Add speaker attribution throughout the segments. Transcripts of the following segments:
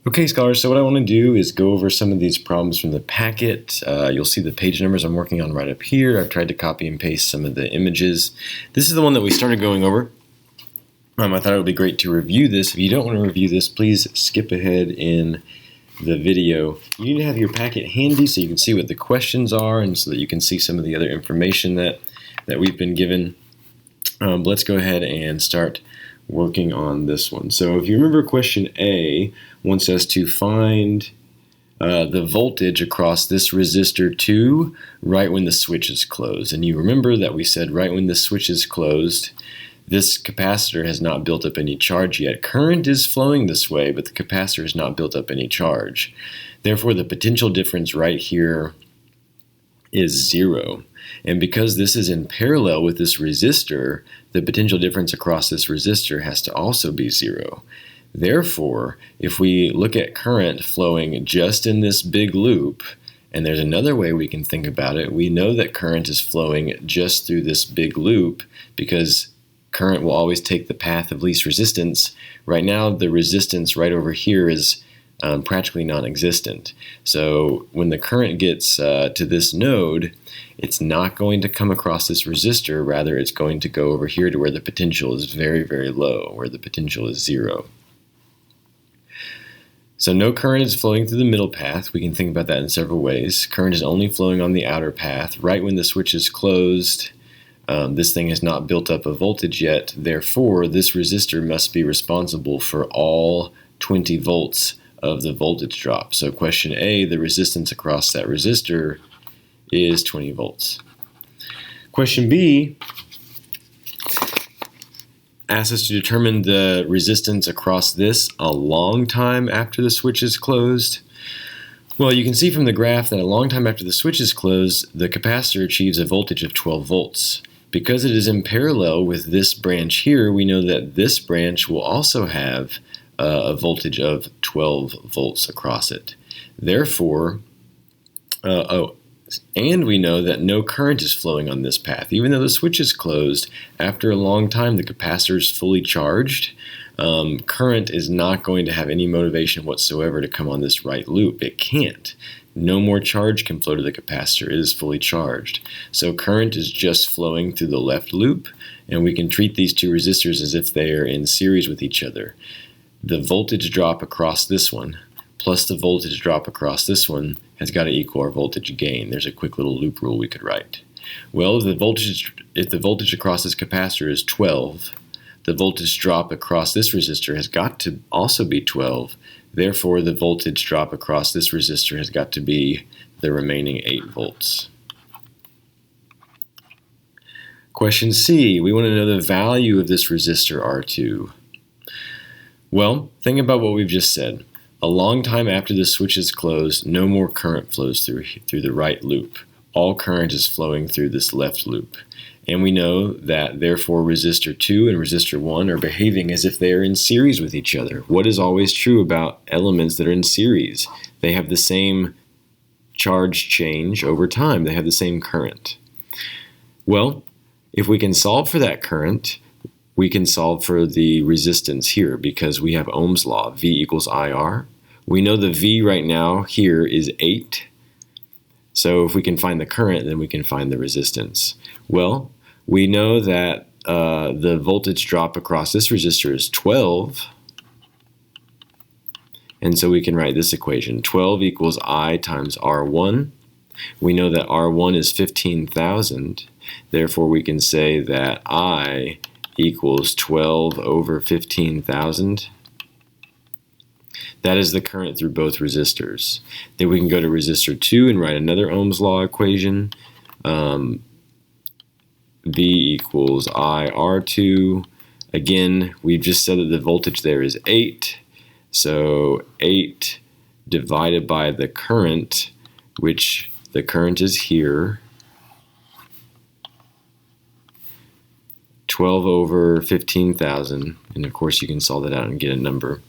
Speaker 1: Okay, scholars, so what I want to do is go over some of these problems from the packet. You'll see the page numbers I'm working on right up here. I've tried to copy and paste some of the images. This is the one that we started going over. I thought it would be great to review this. If you don't want to review this, please skip ahead in the video. You need to have your packet handy so you can see what the questions are and so that you can see some of the other information that we've been given. Let's go ahead and start working on this one. So if you remember, question A wants us to find the voltage across this resistor 2 right when the switch is closed. And you remember that we said right when the switch is closed, this capacitor has not built up any charge yet. Current is flowing this way, but the capacitor has not built up any charge. Therefore, the potential difference right here is 0. And because this is in parallel with this resistor, the potential difference across this resistor has to also be 0. Therefore, if we look at current flowing just in this big loop, and there's another way we can think about it, we know that current is flowing just through this big loop because current will always take the path of least resistance. Right now, the resistance right over here is practically non-existent. So when the current gets to this node, it's not going to come across this resistor. Rather, it's going to go over here to where the potential is very, very low, where the potential is 0. So no current is flowing through the middle path. We can think about that in several ways. Current is only flowing on the outer path. Right when the switch is closed, this thing has not built up a voltage yet. Therefore, this resistor must be responsible for all 20 volts of the voltage drop. So question A, the resistance across that resistor is 20 volts. Question B asks us to determine the resistance across this a long time after the switch is closed. Well, you can see from the graph that a long time after the switch is closed, the capacitor achieves a voltage of 12 volts. Because it is in parallel with this branch here, we know that this branch will also have a voltage of 12 volts across it. Therefore, and we know that no current is flowing on this path. Even though the switch is closed, after a long time the capacitor is fully charged. Current is not going to have any motivation whatsoever to come on this right loop. It can't. No more charge can flow to the capacitor. It is fully charged. So current is just flowing through the left loop, and we can treat these two resistors as if they are in series with each other. The voltage drop across this one plus the voltage drop across this one has got to equal our voltage gain. There's a quick little loop rule we could write. Well, if the voltage across this capacitor is 12, the voltage drop across this resistor has got to also be 12. Therefore, the voltage drop across this resistor has got to be the remaining 8 volts. Question C, we want to know the value of this resistor R2. Well, think about what we've just said. A long time after the switch is closed, no more current flows through the right loop. All current is flowing through this left loop. And we know that, therefore, resistor 2 and resistor 1 are behaving as if they are in series with each other. What is always true about elements that are in series? They have the same charge change over time. They have the same current. Well, if we can solve for that current, we can solve for the resistance here because we have Ohm's law, V equals IR. We know the V right now here is 8. So if we can find the current, then we can find the resistance. Well, we know that the voltage drop across this resistor is 12. And so we can write this equation. 12 equals I times R1. We know that R1 is 15,000. Therefore, we can say that I equals 12 over 15,000. That is the current through both resistors. Then we can go to resistor 2 and write another Ohm's law equation. V equals IR2. Again, we've just said that the voltage there is 8. So 8 divided by the current, which the current is here. 12 over 15,000. And of course you can solve that out and get a number.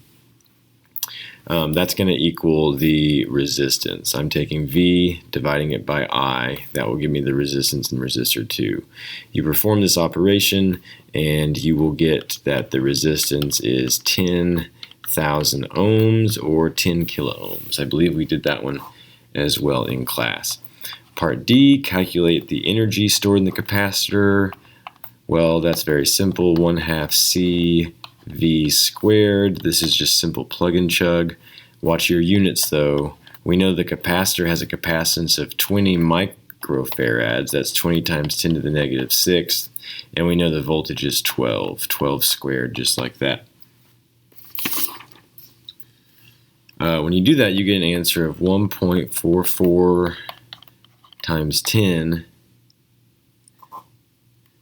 Speaker 1: That's going to equal the resistance. I'm taking V, dividing it by I. That will give me the resistance in resistor 2. You perform this operation, and you will get that the resistance is 10 1000 ohms or 10 kiloohms. I believe we did that one as well in class. Part D, calculate the energy stored in the capacitor. Well, that's very simple, 1/2 CV squared. This is just simple plug and chug. Watch your units though. We know the capacitor has a capacitance of 20 microfarads. That's 20 times 10 to the negative 6. And we know the voltage is 12 squared, just like that. When you do that, you get an answer of 1.44 times 10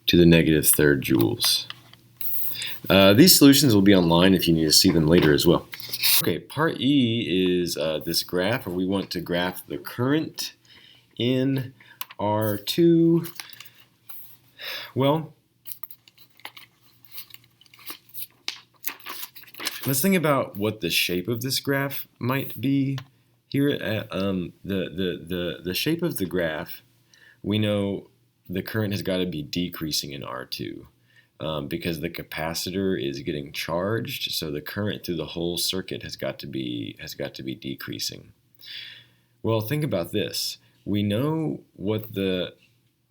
Speaker 1: to the negative third joules. These solutions will be online if you need to see them later as well. Okay, part E is this graph where we want to graph the current in R2. Well, let's think about what the shape of this graph might be. Here at the shape of the graph, we know the current has got to be decreasing in R2 because the capacitor is getting charged, so the current through the whole circuit has got to be decreasing. Well, think about this. We know what the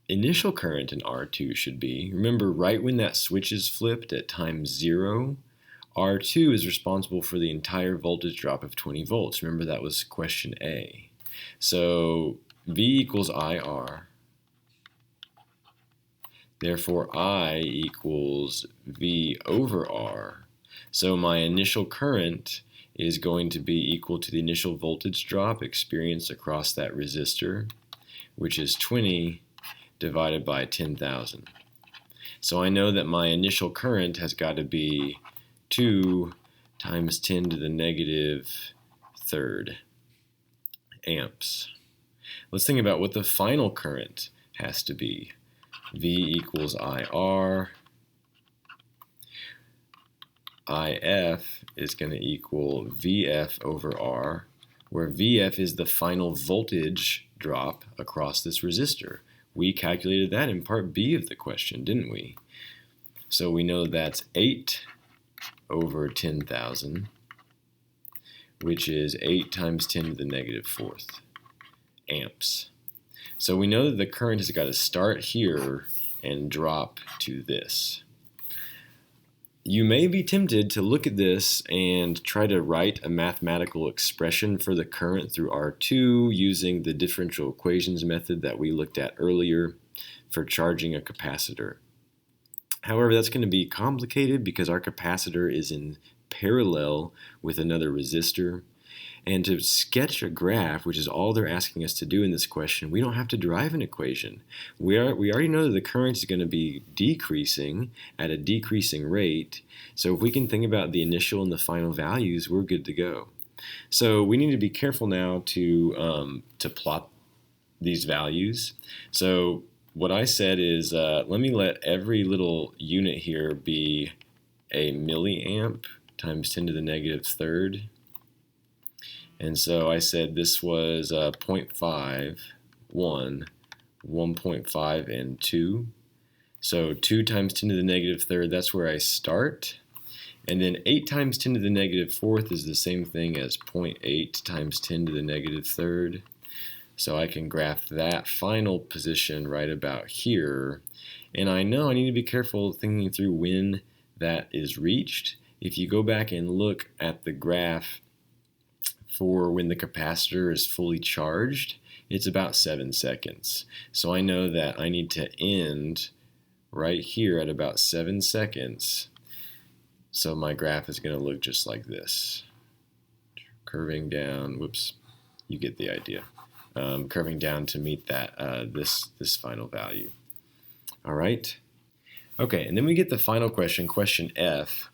Speaker 1: initial current in R2 should be. Remember, right when that switch is flipped at time 0, R2 is responsible for the entire voltage drop of 20 volts. Remember, that was question A. So V equals IR. Therefore, I equals V over R. So my initial current is going to be equal to the initial voltage drop experienced across that resistor, which is 20 divided by 10,000. So I know that my initial current has got to be 2 times 10 to the negative third amps. Let's think about what the final current has to be. V equals IR. IF is going to equal VF over R, where VF is the final voltage drop across this resistor. We calculated that in part B of the question, didn't we? So we know that's 8 over 10,000, which is 8 times 10 to the negative fourth amps. So we know that the current has got to start here and drop to this. You may be tempted to look at this and try to write a mathematical expression for the current through R2 using the differential equations method that we looked at earlier for charging a capacitor. However, that's going to be complicated because our capacitor is in parallel with another resistor. And to sketch a graph, which is all they're asking us to do in this question, we don't have to derive an equation. We already know that the current is going to be decreasing at a decreasing rate. So if we can think about the initial and the final values, we're good to go. So we need to be careful now to plot these values. So what I said is, let me let every little unit here be a milliamp times 10 to the negative third. And so I said this was 0.5, 1, 1.5, and 2. So 2 times 10 to the negative third, that's where I start. And then 8 times 10 to the negative fourth is the same thing as 0.8 times 10 to the negative third. So I can graph that final position right about here. And I know I need to be careful thinking through when that is reached. If you go back and look at the graph for when the capacitor is fully charged, it's about 7 seconds. So I know that I need to end right here at about 7 seconds. So my graph is going to look just like this. Curving down, whoops, you get the idea. Curving down to meet that this final value. All right. Okay, and then we get the final question, question F,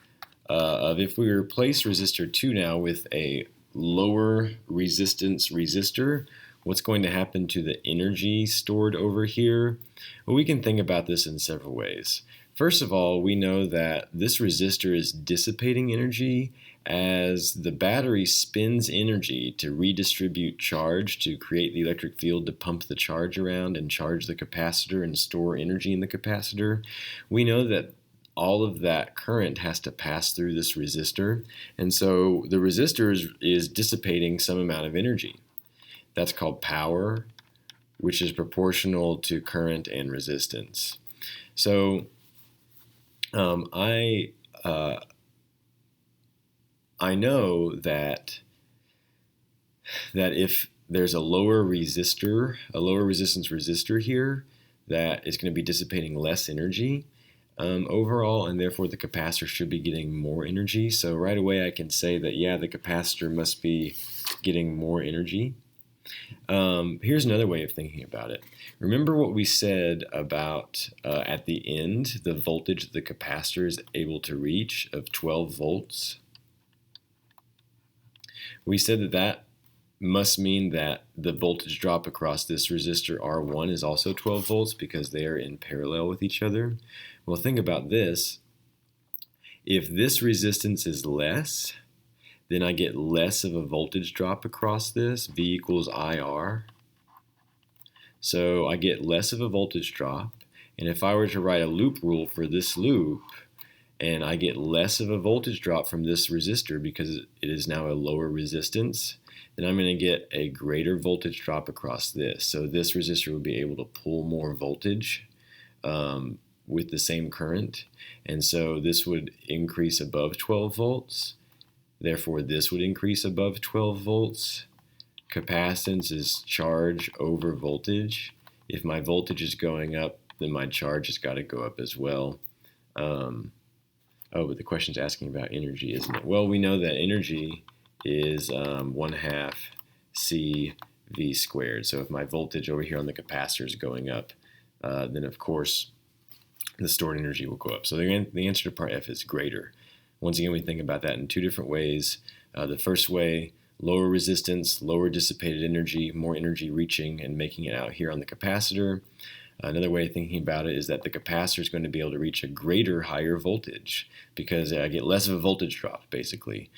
Speaker 1: of if we replace resistor 2 now with a lower resistance resistor, what's going to happen to the energy stored over here? Well, we can think about this in several ways. First of all, we know that this resistor is dissipating energy as the battery spends energy to redistribute charge to create the electric field to pump the charge around and charge the capacitor and store energy in the capacitor. We know that all of that current has to pass through this resistor. And so the resistor is dissipating some amount of energy. That's called power, which is proportional to current and resistance. So I know that if there's a lower resistance resistor here, that is going to be dissipating less energy overall, and therefore the capacitor should be getting more energy. So right away I can say that, yeah, the capacitor must be getting more energy. Here's another way of thinking about it. Remember what we said about at the end, the voltage the capacitor is able to reach of 12 volts? We said that that must mean that the voltage drop across this resistor R1 is also 12 volts because they are in parallel with each other. Well, think about this. If this resistance is less, then I get less of a voltage drop across this, V equals IR. So I get less of a voltage drop, and if I were to write a loop rule for this loop, and I get less of a voltage drop from this resistor because it is now a lower resistance, then I'm going to get a greater voltage drop across this. So this resistor will be able to pull more voltage with the same current, and so this would increase above 12 volts. Therefore, this would increase above 12 volts. Capacitance is charge over voltage. If my voltage is going up, then my charge has got to go up as well. Oh, but the question's asking about energy, isn't it? Well, we know that energy is 1/2 CV squared. So if my voltage over here on the capacitor is going up, then of course the stored energy will go up. So the answer to part F is greater. Once again, we think about that in two different ways. The first way, lower resistance, lower dissipated energy, more energy reaching and making it out here on the capacitor. Another way of thinking about it is that the capacitor is going to be able to reach a greater, higher voltage because I get less of a voltage drop, basically,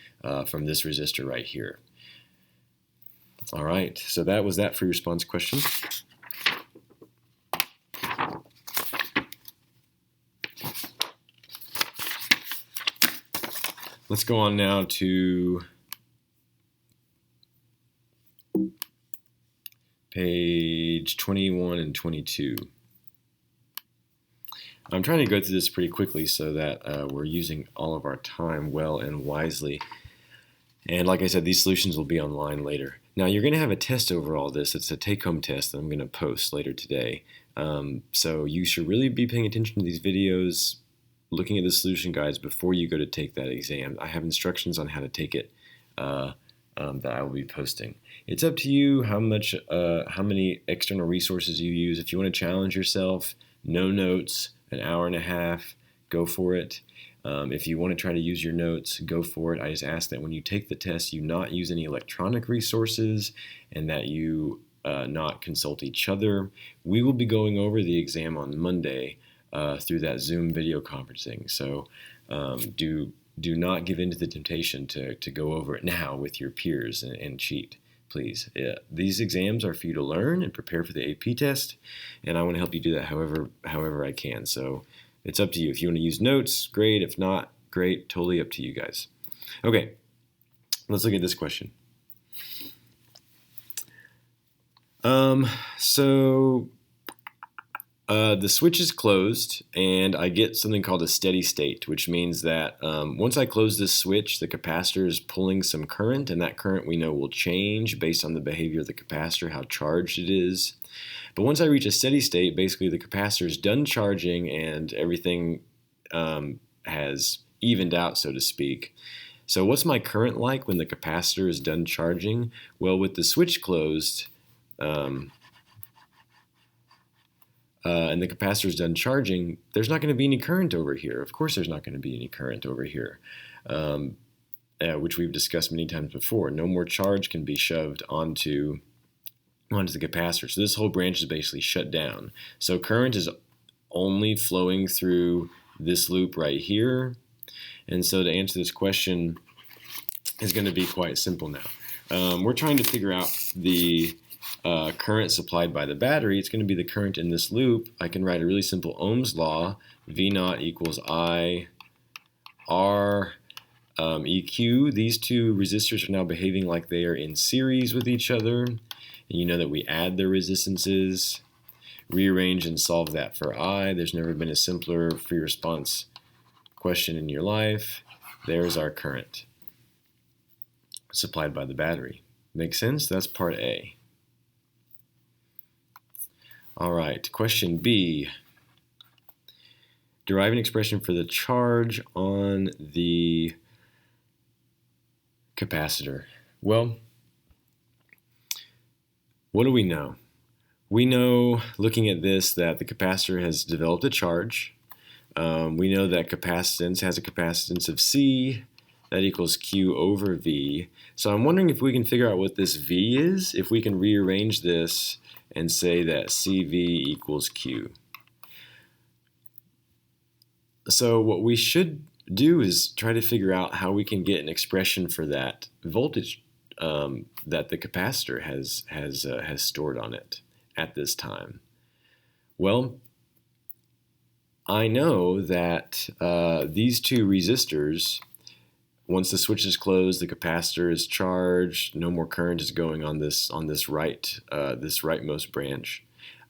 Speaker 1: from this resistor right here. All right, so that was that for your response question. Let's go on now to page 21 and 22. I'm trying to go through this pretty quickly so that we're using all of our time well and wisely. And like I said, these solutions will be online later. Now you're going to have a test over all this. It's a take-home test that I'm going to post later today. So you should really be paying attention to these videos, looking at the solution guides before you go to take that exam. I have instructions on how to take it that I will be posting. It's up to you how many external resources you use. If you want to challenge yourself, no notes, an hour and a half, go for it. If you want to try to use your notes, go for it. I just ask that when you take the test, you not use any electronic resources and that you not consult each other. We will be going over the exam on Monday through that Zoom video conferencing. So do not give in to the temptation to go over it now with your peers and cheat, please. These exams are for you to learn and prepare for the AP test, and I want to help you do that however I can. So it's up to you. If you want to use notes, great. If not, great. Totally up to you guys. Okay, let's look at this question. The switch is closed, and I get something called a steady state, which means that once I close this switch, the capacitor is pulling some current, and that current we know will change based on the behavior of the capacitor, how charged it is. But once I reach a steady state, basically the capacitor is done charging and everything has evened out, so to speak. So what's my current like when the capacitor is done charging? Well, with the switch closed, and the capacitor is done charging, there's not going to be any current over here. Of course there's not going to be any current over here, which we've discussed many times before. No more charge can be shoved onto the capacitor. So this whole branch is basically shut down. So current is only flowing through this loop right here. And so to answer this question is going to be quite simple now. We're trying to figure out the current supplied by the battery, it's going to be the current in this loop. I can write a really simple Ohm's law. V naught equals I R EQ. These two resistors are now behaving like they are in series with each other. And you know that we add their resistances, rearrange and solve that for I. There's never been a simpler free response question in your life. There's our current supplied by the battery. Make sense? That's part A. All right, question B. Derive an expression for the charge on the capacitor. Well, what do we know? We know, looking at this, that the capacitor has developed a charge. We know that capacitance has a capacitance of C. That equals Q over V. So I'm wondering if we can figure out what this V is, if we can rearrange this and say that CV equals Q. So what we should do is try to figure out how we can get an expression for that voltage that the capacitor has stored on it at this time. Well, I know that these two resistors, once the switch is closed, the capacitor is charged. No more current is going on this rightmost branch.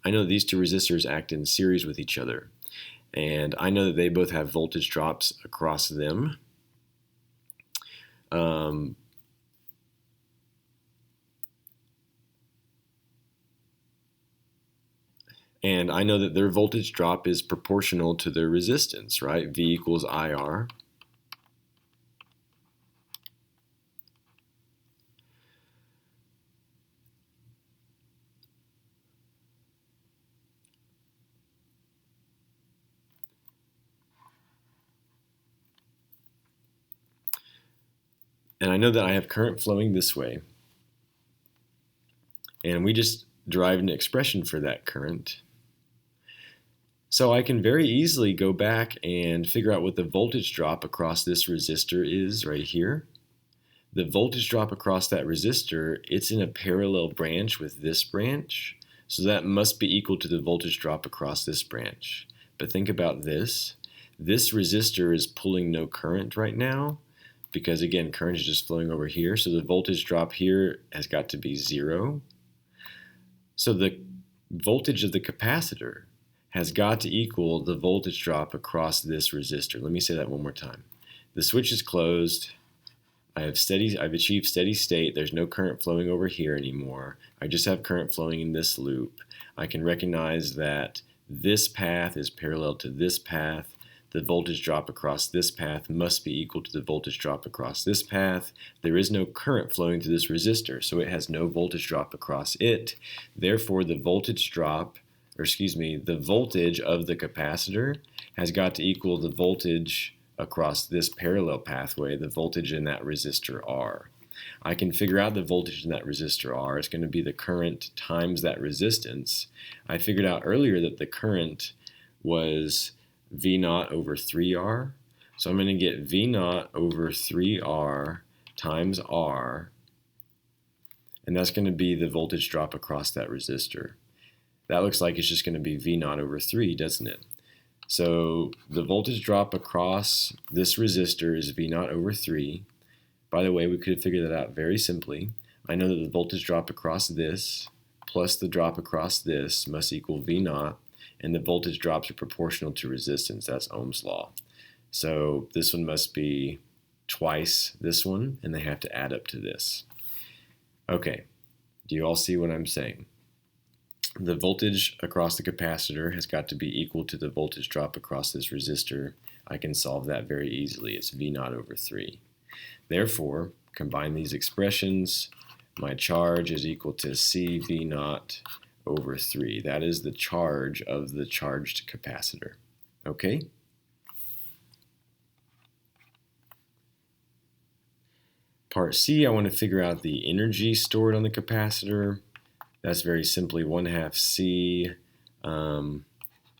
Speaker 1: I know these two resistors act in series with each other, and I know that they both have voltage drops across them. And I know that their voltage drop is proportional to their resistance, right? V equals IR. And I know that I have current flowing this way. And we just derived an expression for that current. So I can very easily go back and figure out what the voltage drop across this resistor is right here. The voltage drop across that resistor, it's in a parallel branch with this branch. So that must be equal to the voltage drop across this branch. But think about this. This resistor is pulling no current right now, because again, current is just flowing over here. So the voltage drop here has got to be 0. So the voltage of the capacitor has got to equal the voltage drop across this resistor. Let me say that one more time. The switch is closed. I've achieved steady state. There's no current flowing over here anymore. I just have current flowing in this loop. I can recognize that this path is parallel to this path. The voltage drop across this path must be equal to the voltage drop across this path. There is no current flowing through this resistor, so it has no voltage drop across it. Therefore, the voltage of the capacitor has got to equal the voltage across this parallel pathway, the voltage in that resistor R. I can figure out the voltage in that resistor R. It's going to be the current times that resistance. I figured out earlier that the current was V naught over 3R. So I'm going to get V naught over 3R times R, and that's going to be the voltage drop across that resistor. That looks like it's just going to be V naught over 3, doesn't it? So the voltage drop across this resistor is V naught over 3. By the way, we could figure that out very simply. I know that the voltage drop across this plus the drop across this must equal V naught, and the voltage drops are proportional to resistance. That's Ohm's law. So this one must be twice this one, and they have to add up to this. Okay, do you all see what I'm saying? The voltage across the capacitor has got to be equal to the voltage drop across this resistor. I can solve that very easily. It's V naught over 3. Therefore, combine these expressions. My charge is equal to CV naught over 3. That is the charge of the charged capacitor. Okay? Part C, I want to figure out the energy stored on the capacitor. That's very simply 1/2 C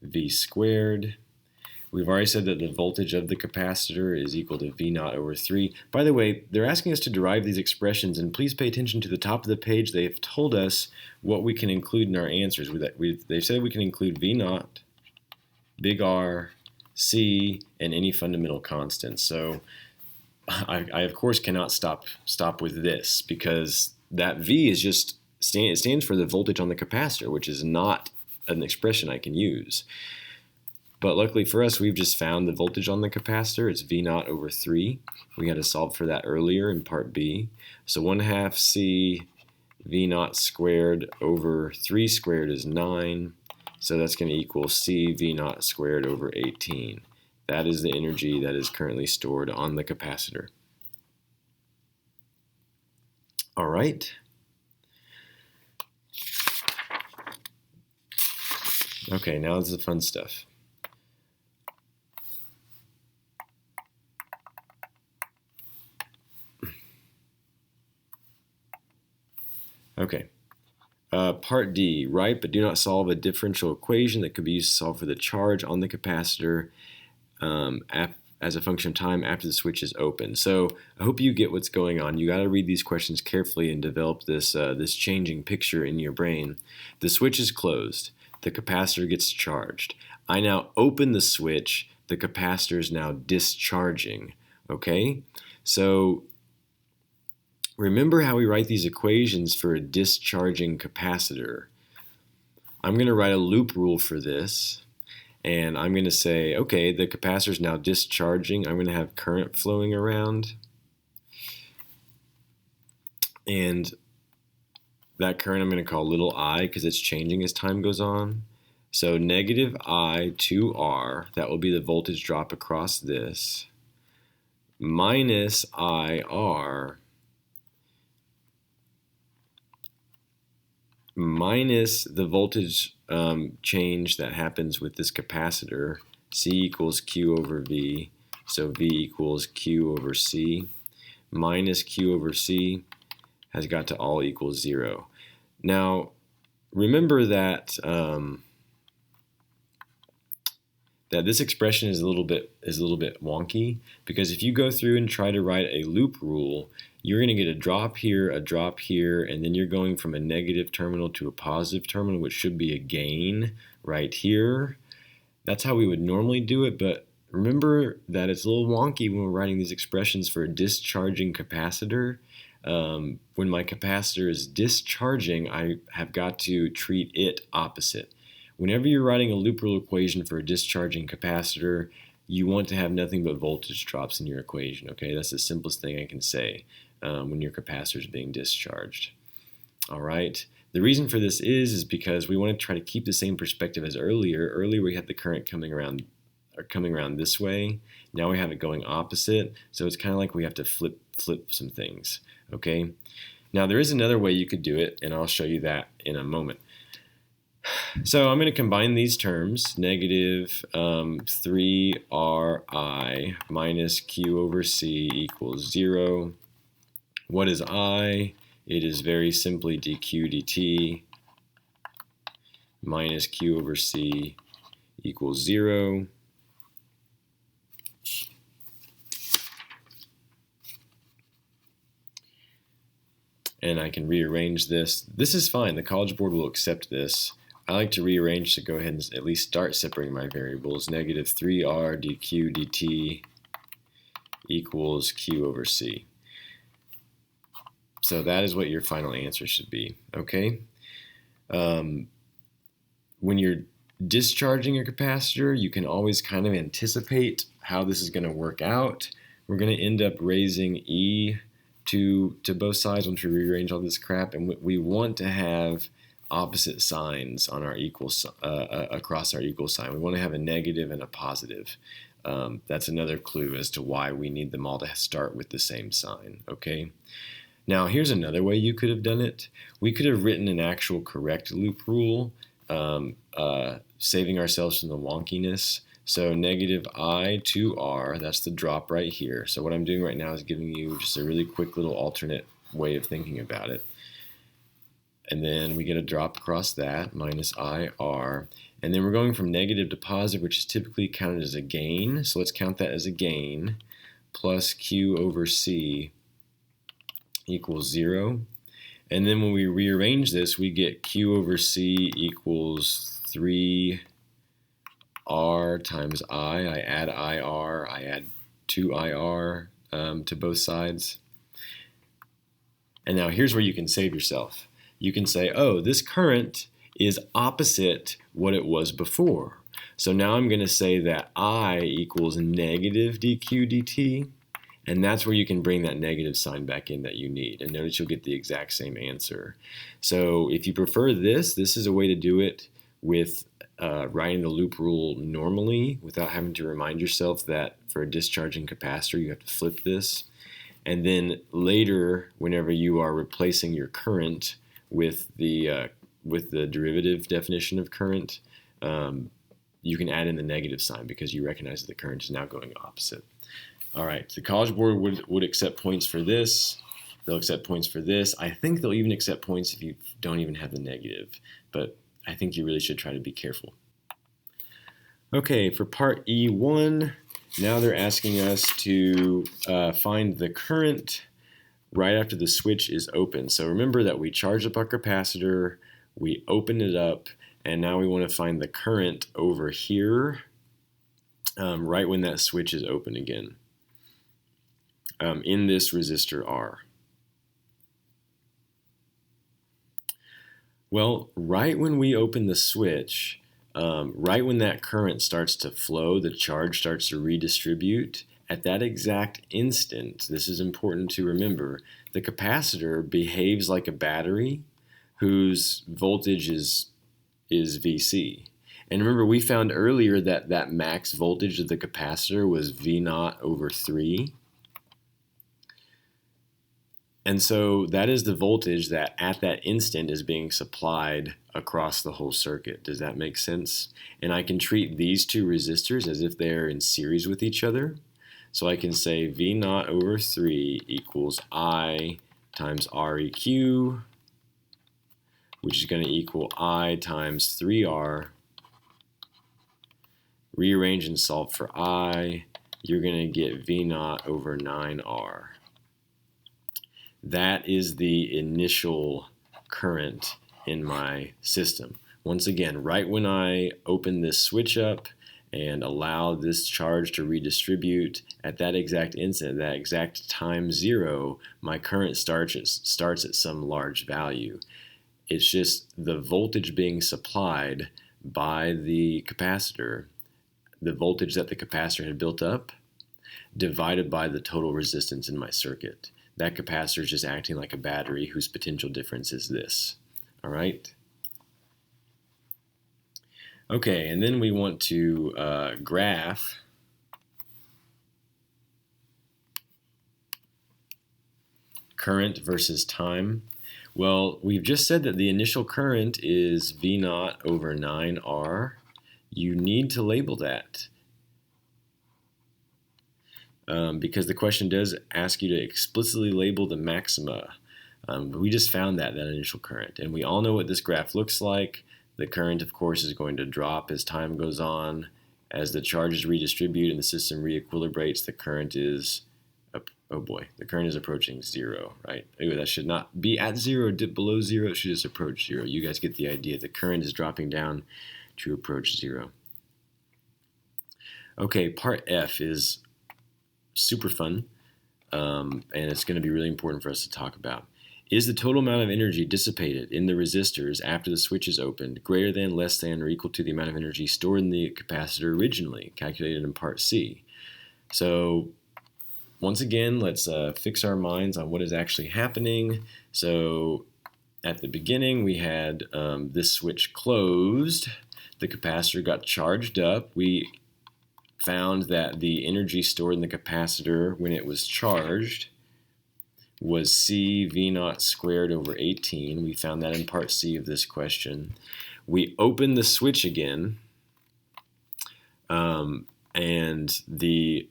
Speaker 1: V squared. We've already said that the voltage of the capacitor is equal to V naught over 3. By the way, they're asking us to derive these expressions, and please pay attention to the top of the page. They've told us what we can include in our answers. They've said we can include V naught, big R, C, and any fundamental constants. So I of course cannot stop with this, because that V is just it stands for the voltage on the capacitor, which is not an expression I can use. But luckily for us, we've just found the voltage on the capacitor. It's V naught over 3. We had to solve for that earlier in part B. So 1/2 C V naught squared over 3 squared is 9. So that's going to equal C V naught squared over 18. That is the energy that is currently stored on the capacitor. All right. Okay, now this is the fun stuff. Okay. Part D, write but do not solve a differential equation that could be used to solve for the charge on the capacitor as a function of time after the switch is open. So I hope you get what's going on. You got to read these questions carefully and develop this changing picture in your brain. The switch is closed. The capacitor gets charged. I now open the switch. The capacitor is now discharging. Okay? So remember how we write these equations for a discharging capacitor. I'm going to write a loop rule for this. And I'm going to say, okay, the capacitor is now discharging. I'm going to have current flowing around. And that current I'm going to call little I, because it's changing as time goes on. So negative I to R, that will be the voltage drop across this, minus IR, minus the voltage change that happens with this capacitor. C equals Q over V, so V equals Q over C, minus Q over C has got to all equal 0. Now, remember that that this expression is a little bit wonky, because if you go through and try to write a loop rule, you're going to get a drop here, and then you're going from a negative terminal to a positive terminal, which should be a gain right here. That's how we would normally do it, but remember that it's a little wonky when we're writing these expressions for a discharging capacitor. When my capacitor is discharging, I have got to treat it opposite. Whenever you're writing a loop rule equation for a discharging capacitor, you want to have nothing but voltage drops in your equation. Okay, that's the simplest thing I can say when your capacitor is being discharged. All right. The reason for this is because we want to try to keep the same perspective as earlier. Earlier we had the current coming around this way. Now we have it going opposite. So it's kind of like we have to flip some things. Okay. Now there is another way you could do it, and I'll show you that in a moment. So I'm going to combine these terms, negative 3Ri minus Q over C equals 0. What is I? It is very simply dq dt minus Q over C equals 0. And I can rearrange this. This is fine. The College Board will accept this. I like to rearrange to go ahead and at least start separating my variables. Negative 3R dq dt equals Q over C. So that is what your final answer should be, okay? When you're discharging a capacitor, you can always kind of anticipate how this is going to work out. We're going to end up raising E to both sides once we rearrange all this crap, and we want to have opposite signs on our across our equal sign. We want to have a negative and a positive. That's another clue as to why we need them all to start with the same sign, okay? Now, here's another way you could have done it. We could have written an actual correct loop rule, saving ourselves from the wonkiness. So negative I to R, that's the drop right here. So what I'm doing right now is giving you just a really quick little alternate way of thinking about it. And then we get a drop across that, minus IR. And then we're going from negative to positive, which is typically counted as a gain. So let's count that as a gain, plus Q over C equals 0. And then when we rearrange this, we get Q over C equals 3R times I. I add IR, I add 2IR to both sides. And now here's where you can save yourself. You can say, oh, this current is opposite what it was before. So now I'm going to say that I equals negative dq dt. And that's where you can bring that negative sign back in that you need. And notice you'll get the exact same answer. So if you prefer this is a way to do it with writing the loop rule normally without having to remind yourself that for a discharging capacitor you have to flip this. And then later, whenever you are replacing your current with the derivative definition of current, you can add in the negative sign because you recognize that the current is now going opposite. All right, the College Board would accept points for this. They'll accept points for this. I think they'll even accept points if you don't even have the negative, but I think you really should try to be careful. Okay, for part E1, now they're asking us to find the current right after the switch is open. So remember that we charged up our capacitor, we opened it up, and now we want to find the current over here right when that switch is open again. In this resistor R. Well, right when we open the switch, right when that current starts to flow, the charge starts to redistribute, at that exact instant, this is important to remember, the capacitor behaves like a battery whose voltage is VC. And remember, we found earlier that that max voltage of the capacitor was V0 over 3. And so that is the voltage that at that instant is being supplied across the whole circuit. Does that make sense? And I can treat these two resistors as if they're in series with each other. So I can say V0 over 3 equals I times Req, which is going to equal I times 3R. Rearrange and solve for I. You're going to get V0 over 9R. That is the initial current in my system. Once again, right when I open this switch up and allow this charge to redistribute, at that exact instant, that exact time 0, my current starts at some large value. It's just the voltage being supplied by the capacitor, the voltage that the capacitor had built up, divided by the total resistance in my circuit. That capacitor is just acting like a battery whose potential difference is this. All right? Okay, and then we want to graph current versus time. Well, we've just said that the initial current is V0 over 9R. You need to label that. Because the question does ask you to explicitly label the maxima. We just found that initial current. And we all know what this graph looks like. The current, of course, is going to drop as time goes on. As the charges redistribute and the system re-equilibrates, the current is, the current is approaching 0, right? Anyway, that should not be at 0, dip below 0. It should just approach 0. You guys get the idea. The current is dropping down to approach 0. Okay, part F is super fun, and it's going to be really important for us to talk about. Is the total amount of energy dissipated in the resistors after the switch is opened greater than, less than, or equal to the amount of energy stored in the capacitor originally, calculated in part C? So once again, let's fix our minds on what is actually happening. So at the beginning, we had this switch closed. The capacitor got charged up. We found that the energy stored in the capacitor when it was charged was C V0 squared over 18. We found that in part C of this question. We opened the switch again, and the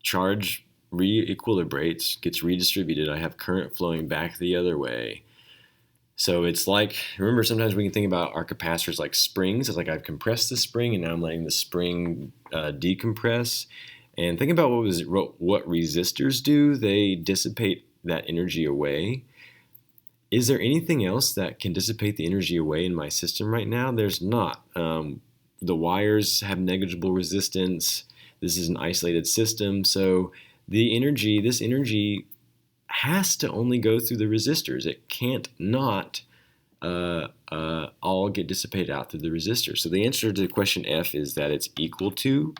Speaker 1: charge re-equilibrates, gets redistributed. I have current flowing back the other way. So it's like, remember, sometimes we can think about our capacitors like springs. It's like I've compressed the spring and now I'm letting the spring decompress. And think about what resistors do. They dissipate that energy away. Is there anything else that can dissipate the energy away in my system right now? There's not. The wires have negligible resistance. This is an isolated system. So this energy has to only go through the resistors. It can't not all get dissipated out through the resistors. So the answer to question F is that it's equal to,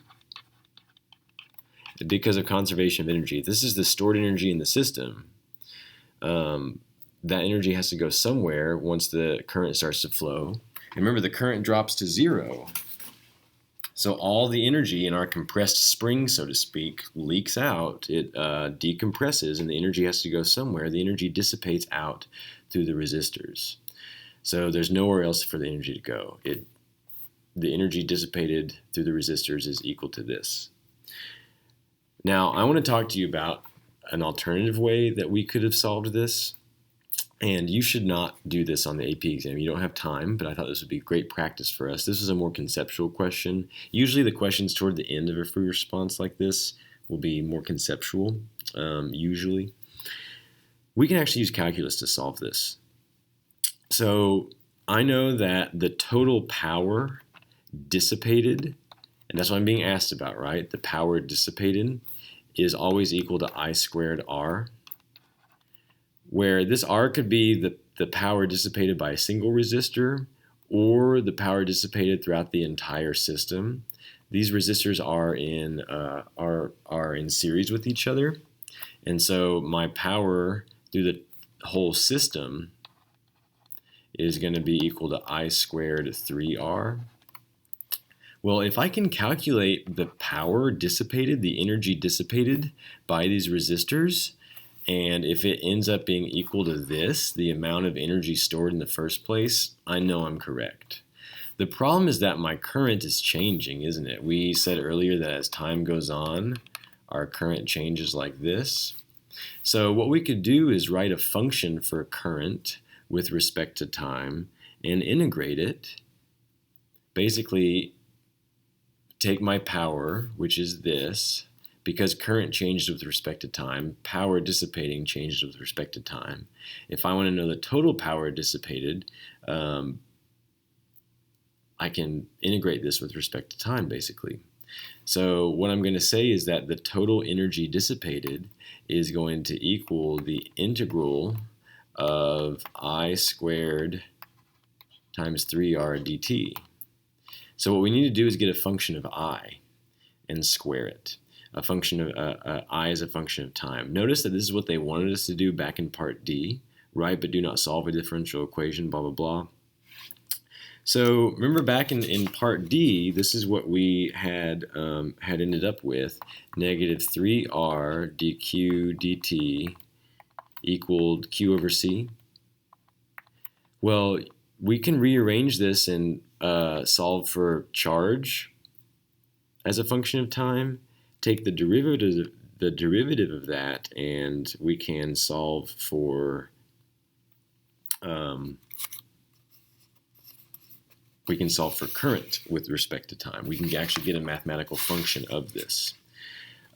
Speaker 1: because of conservation of energy. If this is the stored energy in the system, that energy has to go somewhere once the current starts to flow. And remember, the current drops to 0. So all the energy in our compressed spring, so to speak, leaks out. It decompresses, and the energy has to go somewhere. The energy dissipates out through the resistors. So there's nowhere else for the energy to go. The energy dissipated through the resistors is equal to this. Now, I want to talk to you about an alternative way that we could have solved this. And you should not do this on the AP exam. You don't have time, but I thought this would be great practice for us. This is a more conceptual question. Usually the questions toward the end of a free response like this will be more conceptual, usually. We can actually use calculus to solve this. So I know that the total power dissipated, and that's what I'm being asked about, right? The power dissipated is always equal to I squared R, where this R could be the power dissipated by a single resistor or the power dissipated throughout the entire system. These resistors are in series with each other, and so my power through the whole system is going to be equal to I squared 3R. Well, if I can calculate the power dissipated, the energy dissipated by these resistors, and if it ends up being equal to this, the amount of energy stored in the first place, I know I'm correct. The problem is that my current is changing, isn't it? We said earlier that as time goes on, our current changes like this. So what we could do is write a function for current with respect to time and integrate it. Basically, take my power, which is this, because current changes with respect to time, power dissipating changes with respect to time. If I want to know the total power dissipated, I can integrate this with respect to time, basically. So what I'm going to say is that the total energy dissipated is going to equal the integral of I squared times 3R dt. So what we need to do is get a function of I and square it. A function of I is a function of time. Notice that this is what they wanted us to do back in part D, right? But do not solve a differential equation, blah, blah, blah. So remember back in part D, this is what we had ended up with. Negative 3R dq dt equaled Q over C. Well, we can rearrange this and solve for charge as a function of time. Take the derivative of that, and we can solve for current with respect to time. We can actually get a mathematical function of this.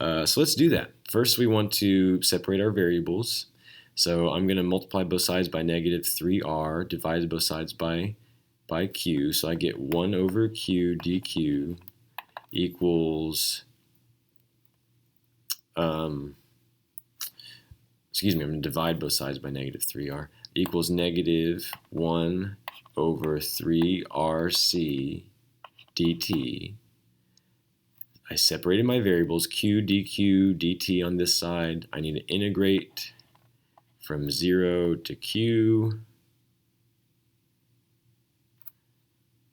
Speaker 1: So let's do that. First, we want to separate our variables. So I'm going to multiply both sides by negative 3R, divide both sides by Q. So I get 1 over Q dq equals, I'm going to divide both sides by negative 3R, equals negative 1 over 3RC dt. I separated my variables, Q dq dt on this side. I need to integrate from 0 to Q.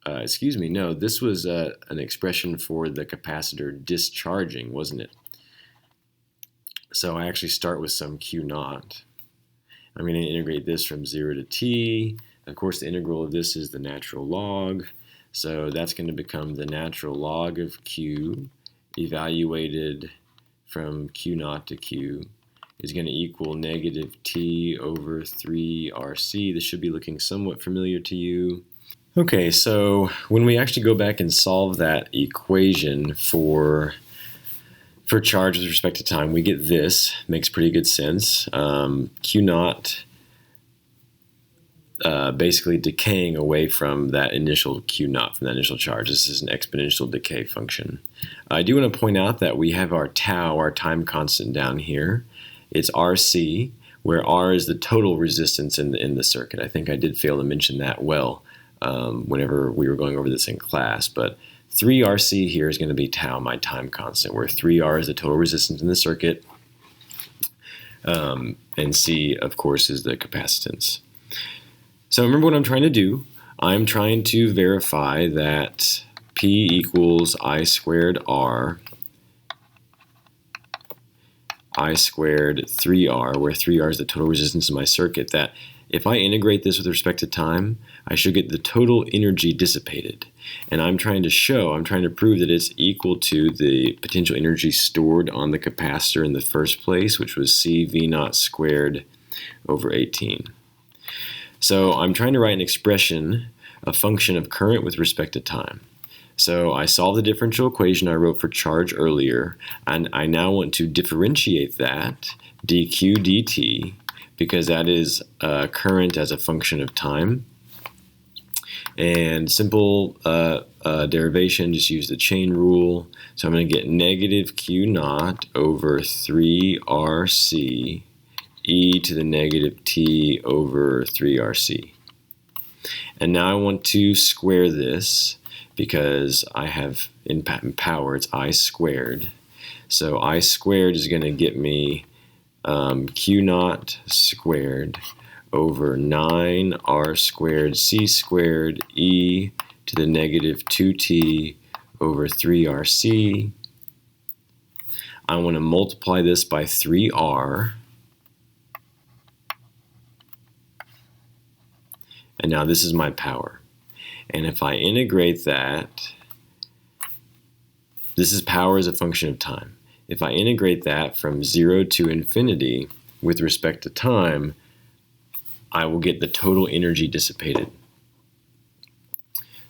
Speaker 1: No, this was an expression for the capacitor discharging, wasn't it? So I actually start with some Q naught. I'm going to integrate this from 0 to T. Of course, the integral of this is the natural log. So that's going to become the natural log of Q evaluated from Q naught to Q. is going to equal negative T over 3RC. This should be looking somewhat familiar to you. Okay, so when we actually go back and solve that equation for charge with respect to time, we get this. Makes pretty good sense. Q naught basically decaying away from that initial Q naught, from that initial charge. This is an exponential decay function. I do want to point out that we have our tau, our time constant, down here. It's RC, where R is the total resistance in the circuit. I think I did fail to mention that whenever we were going over this in class, but 3RC here is going to be tau, my time constant, where 3R is the total resistance in the circuit, and C, of course, is the capacitance. So remember what I'm trying to do. I'm trying to verify that P equals I squared R, I squared 3R, where 3R is the total resistance in my circuit, that if I integrate this with respect to time, I should get the total energy dissipated. And I'm trying to prove that it's equal to the potential energy stored on the capacitor in the first place, which was CV0 squared over 18. So I'm trying to write an expression, a function of current with respect to time. So I solved the differential equation I wrote for charge earlier, and I now want to differentiate that, dq dt, because that is current as a function of time. And simple derivation, just use the chain rule. So I'm going to get negative Q naught over 3RC e to the negative t over 3RC. And now I want to square this because I have in power, it's I squared. So I squared is going to get me Q naught squared over 9R squared C squared e to the negative 2t over 3RC. I want to multiply this by 3R. And now this is my power. And if I integrate that, this is power as a function of time. If I integrate that from 0 to infinity with respect to time, I will get the total energy dissipated.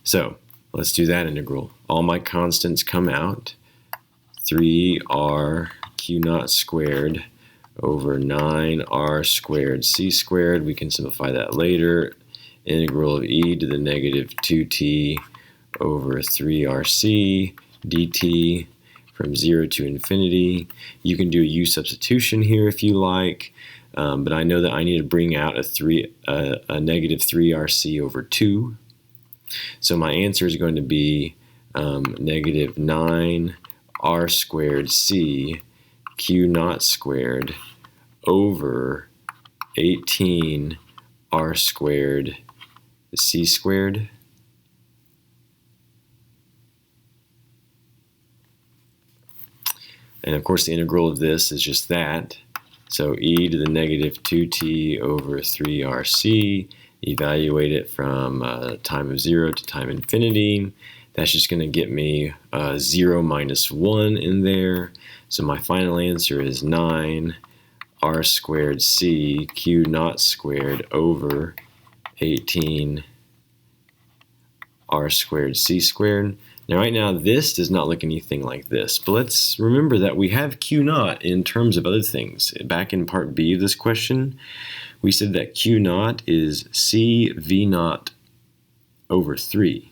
Speaker 1: So let's do that integral. All my constants come out. 3R Q naught squared over 9R squared C squared. We can simplify that later. Integral of e to the negative 2t over 3RC dt from 0 to infinity. You can do a u substitution here if you like, but I know that I need to bring out a negative 3RC over 2. So my answer is going to be negative 9R squared C Q naught squared over 18R squared C squared. And of course the integral of this is just that. So e to the negative 2t over 3RC, evaluate it from time of 0 to time infinity. That's just going to get me 0 minus 1 in there. So my final answer is 9R squared C Q naught squared over 18R squared C squared. Now right now this does not look anything like this, but let's remember that we have Q naught in terms of other things. Back in part B of this question, we said that Q naught is C V naught over 3.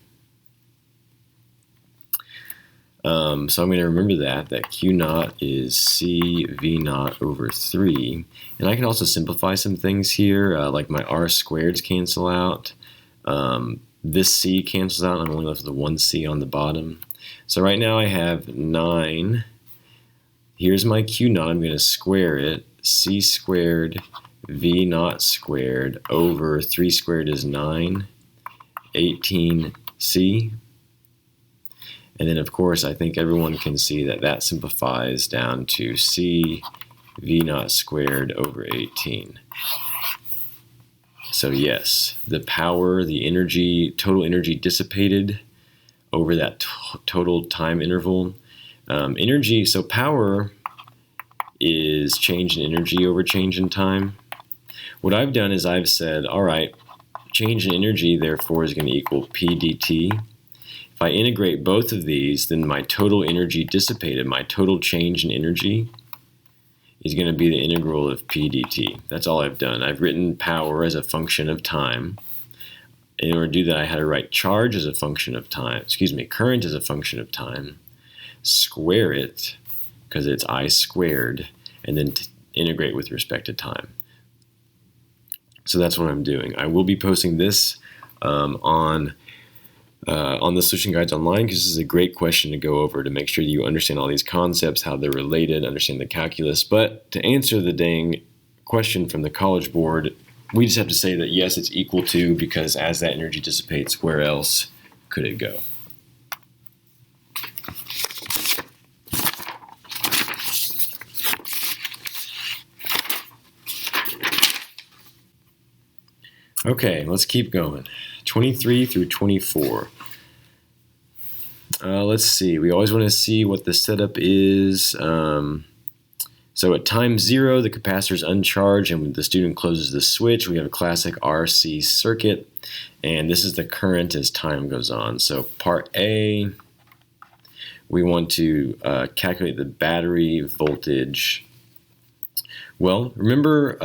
Speaker 1: So I'm going to remember that Q naught is C V naught over 3. And I can also simplify some things here, like my R squareds cancel out. This C cancels out, and I'm only left with the 1 C on the bottom. So right now I have 9. Here's my Q naught. I'm going to square it. C squared V naught squared over 3 squared is 9. 18C. And then, of course, I think everyone can see that that simplifies down to C V naught squared over 18. So yes, the power, the energy, total energy dissipated over that total time interval. Energy, so power is change in energy over change in time. What I've done is I've said, all right, change in energy therefore is going to equal P dt. If I integrate both of these, then my total energy dissipated, my total change in energy, is going to be the integral of P dt. That's all I've done. I've written power as a function of time. In order to do that, I had to write charge as a function of time, current as a function of time, square it, because it's I squared, and then integrate with respect to time. So that's what I'm doing. I will be posting this on the Solution Guides online, because this is a great question to go over to make sure that you understand all these concepts, how they're related, understand the calculus. But to answer the dang question from the College Board, we just have to say that yes, it's equal to, because as that energy dissipates, where else could it go? Okay, let's keep going. 23 through 24. Let's see. We always want to see what the setup is. So at time 0, the capacitor is uncharged, and when the student closes the switch, we have a classic RC circuit, and this is the current as time goes on. So part A, we want to calculate the battery voltage. Well, remember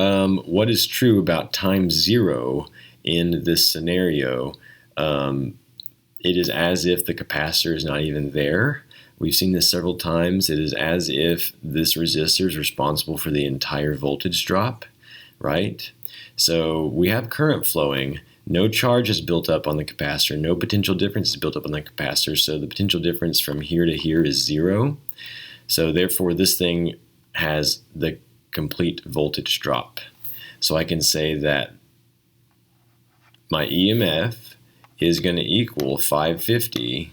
Speaker 1: what is true about time 0 in this scenario. It is as if the capacitor is not even there. We've seen this several times. It is as if this resistor is responsible for the entire voltage drop, right? So we have current flowing. No charge is built up on the capacitor. No potential difference is built up on the capacitor. So the potential difference from here to here is 0. So therefore, this thing has the complete voltage drop. So I can say that my EMF is going to equal 550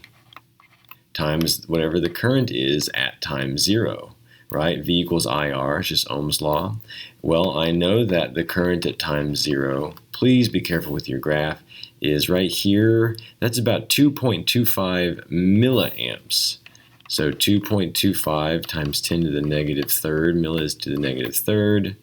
Speaker 1: times whatever the current is at time 0, right? V equals IR, it's just Ohm's law. Well, I know that the current at time 0, please be careful with your graph, is right here. That's about 2.25 milliamps. So 2.25 times 10 to the negative third, millis to the negative third.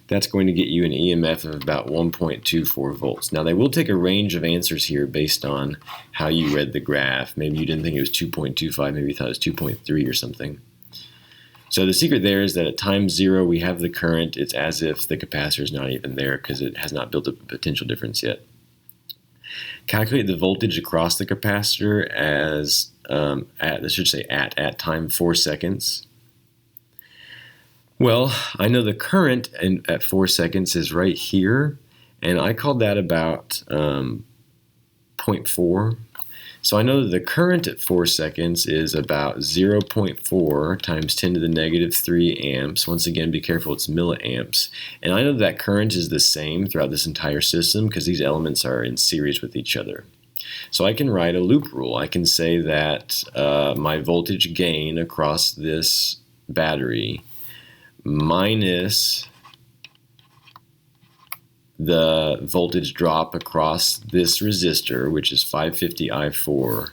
Speaker 1: That's going to get you an EMF of about 1.24 volts. Now, they will take a range of answers here based on how you read the graph. Maybe you didn't think it was 2.25, maybe you thought it was 2.3 or something. So the secret there is that at time 0, we have the current. It's as if the capacitor is not even there because it has not built up a potential difference yet. Calculate the voltage across the capacitor as, at time 4 seconds. Well, I know the current at 4 seconds is right here, and I called that about 0.4. So I know that the current at 4 seconds is about 0.4 times 10 to the negative 3 amps. Once again, be careful, it's milliamps. And I know that current is the same throughout this entire system because these elements are in series with each other. So I can write a loop rule. I can say that my voltage gain across this battery minus the voltage drop across this resistor, which is 550 I4,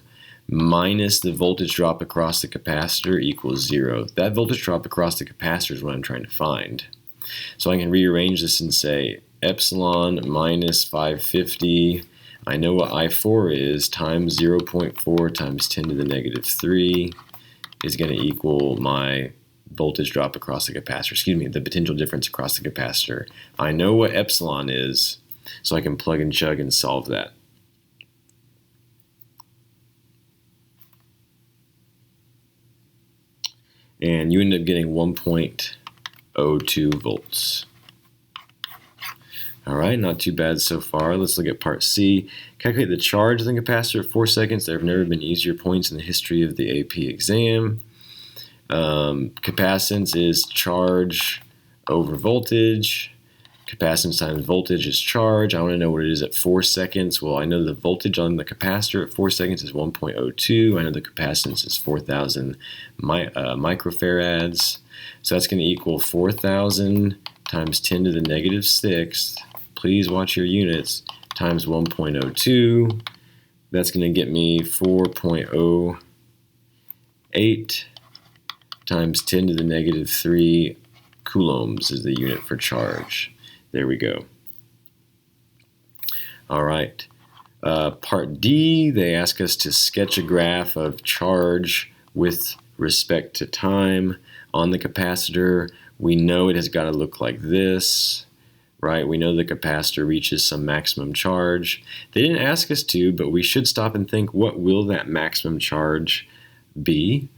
Speaker 1: minus the voltage drop across the capacitor equals 0. That voltage drop across the capacitor is what I'm trying to find. So I can rearrange this and say epsilon minus 550, I know what I4 is, times 0.4 times 10 to the negative 3 is going to equal my voltage drop across the capacitor, the potential difference across the capacitor. I know what epsilon is, so I can plug and chug and solve that. And you end up getting 1.02 volts. All right, not too bad so far. Let's look at part C. Calculate the charge of the capacitor at 4 seconds. There have never been easier points in the history of the AP exam. Capacitance is charge over voltage. Capacitance times voltage is charge. I want to know what it is at 4 seconds. Well, I know the voltage on the capacitor at 4 seconds is 1.02. I know the capacitance is 4,000 microfarads. So that's going to equal 4,000 times 10 to the negative 6. Please watch your units. Times 1.02. That's going to get me 4.08 times 10 to the negative 3 coulombs is the unit for charge. There we go. All right. Part D, they ask us to sketch a graph of charge with respect to time on the capacitor. We know it has got to look like this, right? We know the capacitor reaches some maximum charge. They didn't ask us to, but we should stop and think, what will that maximum charge be?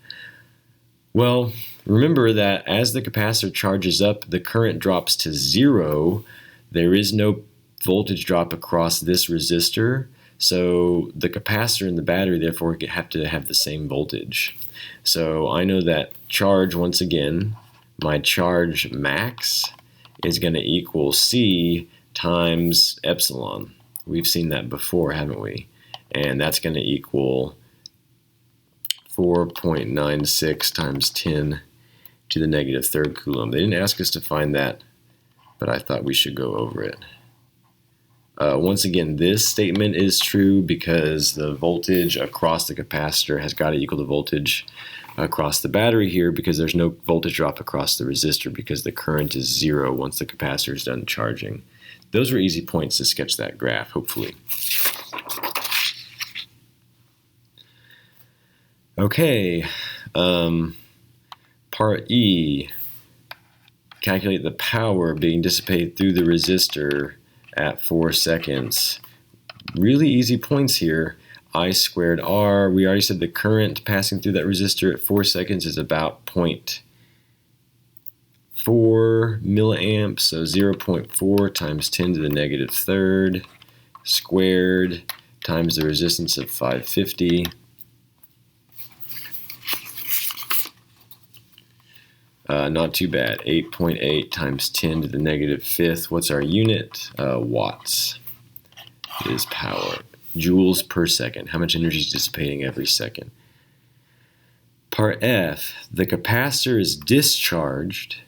Speaker 1: Well, remember that as the capacitor charges up, the current drops to 0. There is no voltage drop across this resistor, so the capacitor and the battery therefore have to have the same voltage. So I know that charge, once again, my charge max is going to equal C times epsilon. We've seen that before, haven't we? And that's going to equal 4.96 times 10 to the negative third coulomb. They didn't ask us to find that, but I thought we should go over it. Once again, this statement is true because the voltage across the capacitor has got to equal the voltage across the battery here, because there's no voltage drop across the resistor because the current is 0 once the capacitor is done charging. Those are easy points to sketch that graph, hopefully. Okay, part E, calculate the power being dissipated through the resistor at 4 seconds. Really easy points here. I squared R, we already said the current passing through that resistor at 4 seconds is about 0.4 milliamps, so 0.4 times 10 to the negative third squared times the resistance of 550. Not too bad. 8.8 times 10 to the negative fifth. What's our unit? Watts is power. Joules per second. How much energy is dissipating every second? Part F, the capacitor is discharged.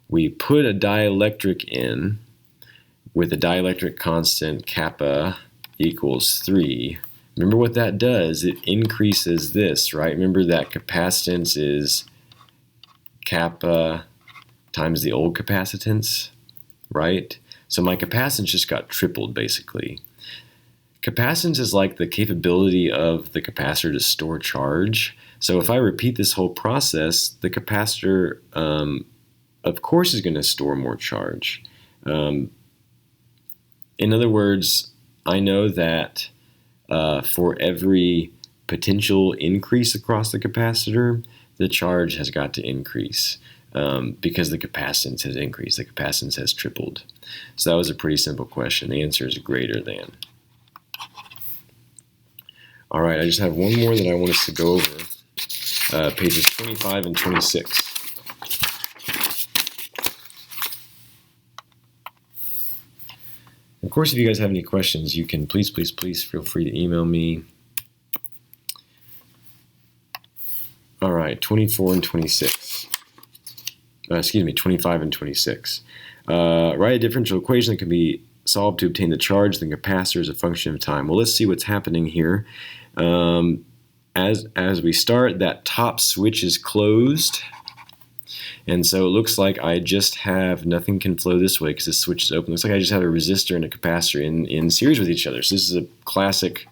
Speaker 1: We put a dielectric in with a dielectric constant kappa equals 3. Remember what that does? It increases this, right? Remember that capacitance is kappa times the old capacitance, right? So my capacitance just got tripled, basically. Capacitance is like the capability of the capacitor to store charge. So if I repeat this whole process, the capacitor, of course, is going to store more charge. In other words, I know that for every potential increase across the capacitor, the charge has got to increase because the capacitance has increased. The capacitance has tripled. So that was a pretty simple question. The answer is greater than. All right, I just have one more that I want us to go over, pages 25 and 26. Of course, if you guys have any questions, you can please feel free to email me. All right, 24 and 26. 25 and 26. Write a differential equation that can be solved to obtain the charge of the capacitor as a function of time. Well, let's see what's happening here. As we start, that top switch is closed. And so it looks like I just have, nothing can flow this way because this switch is open. It looks like I just have a resistor and a capacitor in series with each other. So this is a classic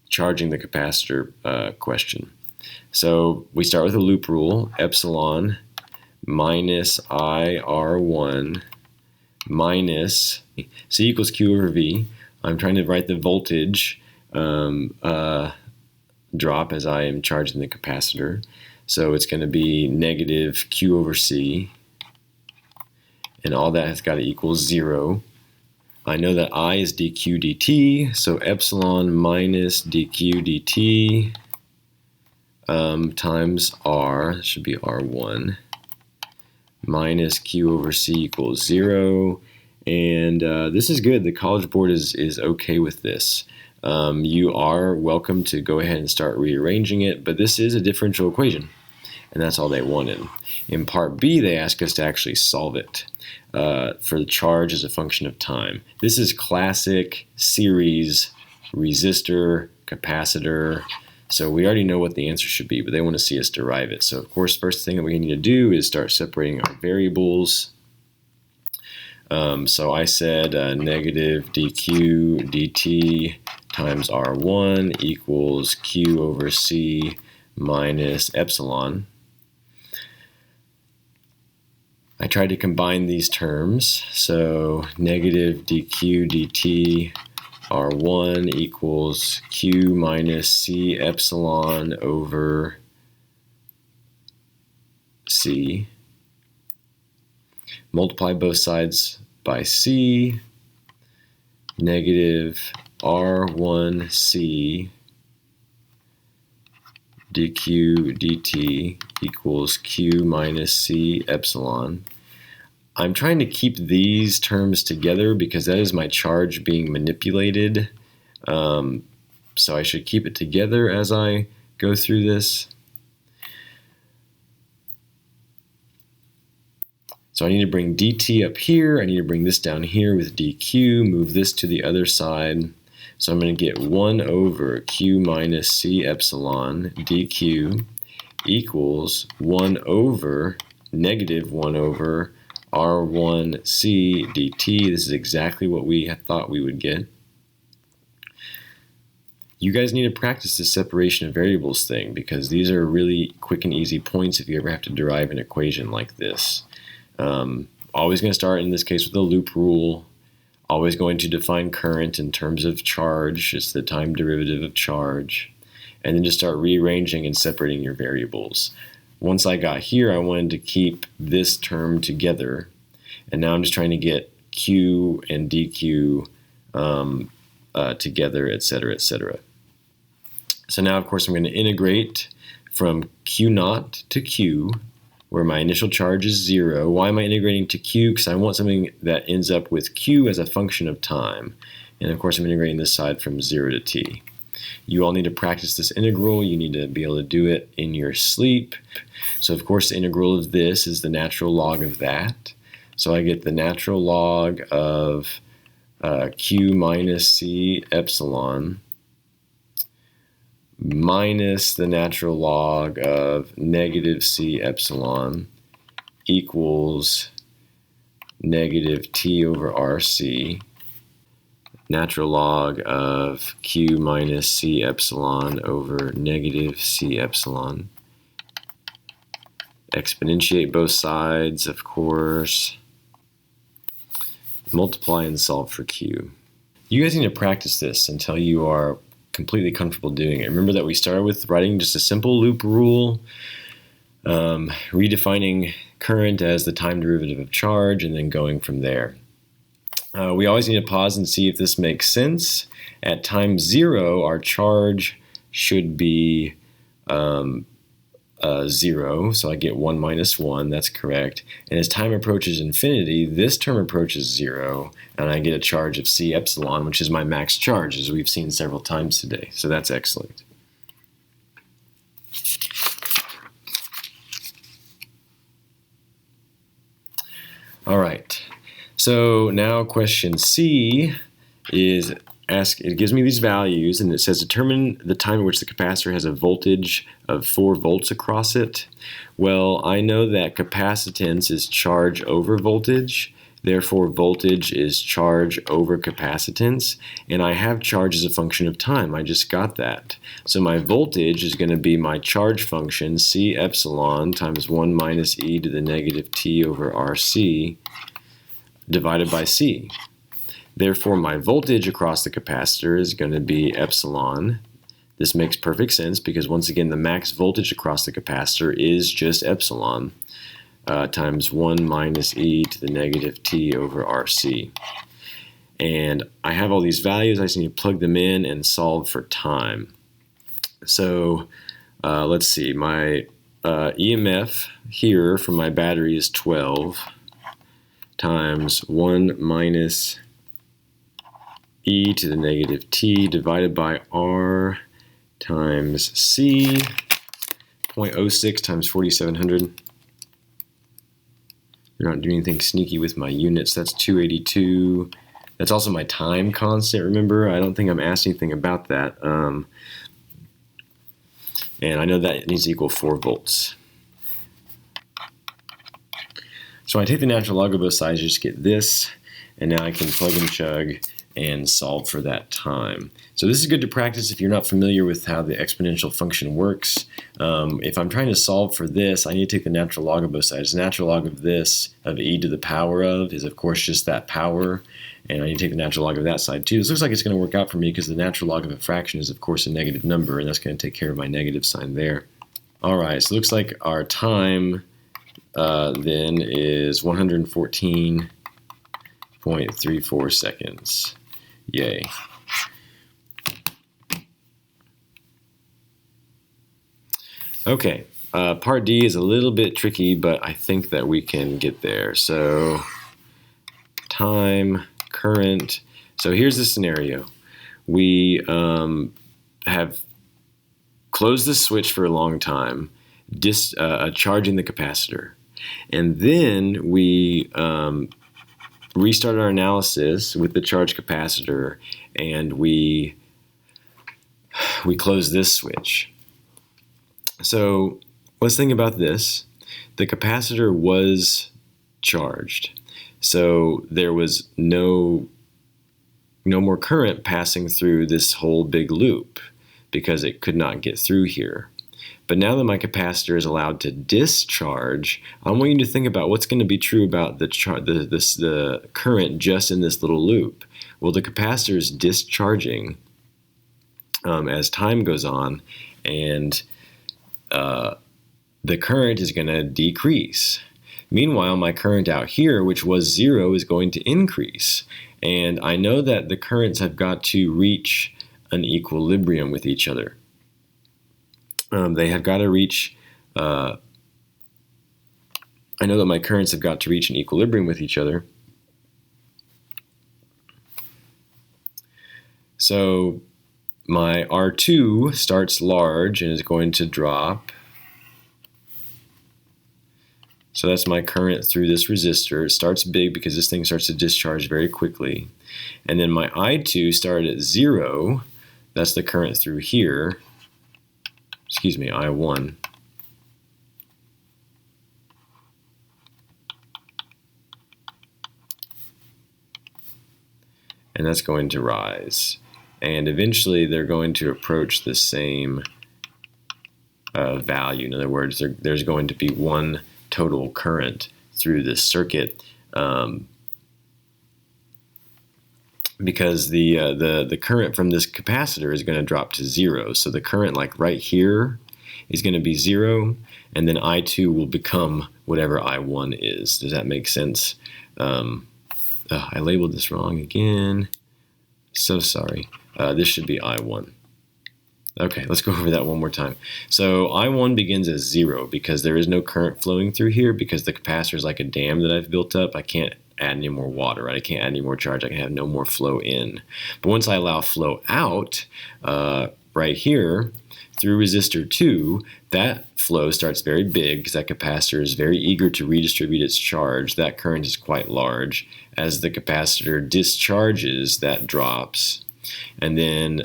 Speaker 1: charging the capacitor question. So we start with a loop rule, epsilon minus IR1 minus C equals Q over V. I'm trying to write the voltage drop as I am charging the capacitor. So it's going to be negative Q over C, and all that has got to equal 0. I know that I is dq dt, so epsilon minus dq dt times R, should be R1, minus Q over C equals 0. And this is good. The College Board is okay with this. You are welcome to go ahead and start rearranging it, but this is a differential equation, and that's all they wanted. In part B, they ask us to actually solve it for the charge as a function of time. This is classic series resistor, capacitor, So we already know what the answer should be, but they want to see us derive it. So of course, first thing that we need to do is start separating our variables. So I said negative dq dt times r1 equals q over c minus epsilon. I tried to combine these terms. So negative dq dt r1 equals q minus c epsilon over c. Multiply both sides by c. Negative r1c dq dt equals q minus c epsilon. I'm trying to keep these terms together because that is my charge being manipulated. So I should keep it together as I go through this. So I need to bring dt up here. I need to bring this down here with dq, move this to the other side. So I'm going to get 1 over q minus c epsilon dq equals 1 over negative 1 over r1c dt. This is exactly what we thought we would get. You guys need to practice this separation of variables thing because these are really quick and easy points if you ever have to derive an equation like this. Always going to start in this case with a loop rule. Always going to define current in terms of charge. It's the time derivative of charge. And then just start rearranging and separating your variables. Once I got here, I wanted to keep this term together. And now I'm just trying to get q and dq together, etc., etc. So now, of course, I'm going to integrate from q naught to q, where my initial charge is 0. Why am I integrating to q? Because I want something that ends up with q as a function of time. And of course, I'm integrating this side from 0 to t. You all need to practice this integral. You need to be able to do it in your sleep. So of course, the integral of this is the natural log of that. So I get the natural log of q minus c epsilon minus the natural log of negative c epsilon equals negative t over rc. Natural log of q minus c epsilon over negative c epsilon. Exponentiate both sides, of course. Multiply and solve for q. You guys need to practice this until you are completely comfortable doing it. Remember that we started with writing just a simple loop rule, redefining current as the time derivative of charge, and then going from there. We always need to pause and see if this makes sense. At time 0, our charge should be 0, so I get 1 minus 1, that's correct. And as time approaches infinity, this term approaches 0, and I get a charge of c epsilon, which is my max charge, as we've seen several times today. So that's excellent. All right, so now question C is it gives me these values, and it says determine the time at which the capacitor has a voltage of 4 volts across it. Well, I know that capacitance is charge over voltage, therefore voltage is charge over capacitance, and I have charge as a function of time. I just got that. So my voltage is going to be my charge function, C epsilon times 1 minus e to the negative t over RC divided by C. Therefore, my voltage across the capacitor is going to be epsilon. This makes perfect sense because, once again, the max voltage across the capacitor is just epsilon times 1 minus e to the negative t over RC. And I have all these values. I just need to plug them in and solve for time. So let's see. My EMF here from my battery is 12 times 1 minus e to the negative t divided by r times c, 0.06 times 4700. You're not doing anything sneaky with my units. That's 282. That's also my time constant, remember? I don't think I'm asked anything about that. And I know that needs to equal 4 volts. So I take the natural log of both sides, just get this, and now I can plug and chug and solve for that time. So this is good to practice if you're not familiar with how the exponential function works. If I'm trying to solve for this, I need to take the natural log of both sides. The natural log of this, of e to the power of, is of course just that power, and I need to take the natural log of that side too. This looks like it's going to work out for me because the natural log of a fraction is of course a negative number, and that's going to take care of my negative sign there. Alright, so it looks like our time then is 114.34 seconds. Yay. Okay, part D is a little bit tricky, but I think that we can get there. So, time, current. So here's the scenario. We have closed the switch for a long time, charging the capacitor. And then we restart our analysis with the charged capacitor, and we close this switch. So let's think about this. The capacitor was charged, so there was no more current passing through this whole big loop because it could not get through here. But now that my capacitor is allowed to discharge, I want you to think about what's going to be true about the current just in this little loop. Well, the capacitor is discharging as time goes on, and the current is going to decrease. Meanwhile, my current out here, which was 0, is going to increase. And I know that the currents have got to reach an equilibrium with each other. They have got to reach, I know that my currents have got to reach an equilibrium with each other. So my R2 starts large and is going to drop. So that's my current through this resistor. It starts big because this thing starts to discharge very quickly. And then my I2 started at 0. That's the current through here. Excuse me, I1. And that's going to rise. And eventually they're going to approach the same value. In other words, there's going to be one total current through this circuit, because the current from this capacitor is going to drop to 0. So the current, like right here, is going to be 0, and then I2 will become whatever I1 is. Does that make sense? I labeled this wrong again. So sorry. This should be I1. Okay, let's go over that one more time. So I1 begins as 0 because there is no current flowing through here because the capacitor is like a dam that I've built up. I can't add any more water, right? I can't add any more charge. I can have no more flow in. But once I allow flow out, right here, through resistor 2, that flow starts very big because that capacitor is very eager to redistribute its charge. That current is quite large. As the capacitor discharges, that drops. And then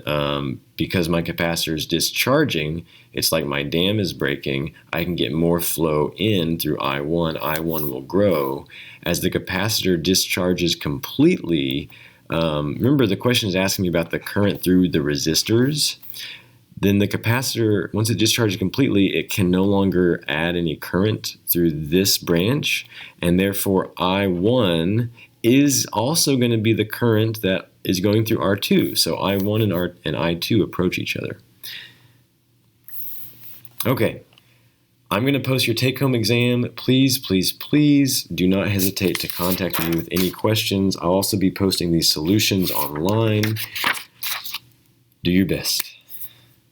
Speaker 1: because my capacitor is discharging, it's like my dam is breaking. I can get more flow in through I1. I1 will grow. As the capacitor discharges completely, remember the question is asking me about the current through the resistors. Then the capacitor, once it discharges completely, it can no longer add any current through this branch, and therefore I1 is also going to be the current that is going through R2. So I1 and I2 approach each other. Okay, I'm going to post your take-home exam. Please, please, please do not hesitate to contact me with any questions. I'll also be posting these solutions online. Do your best.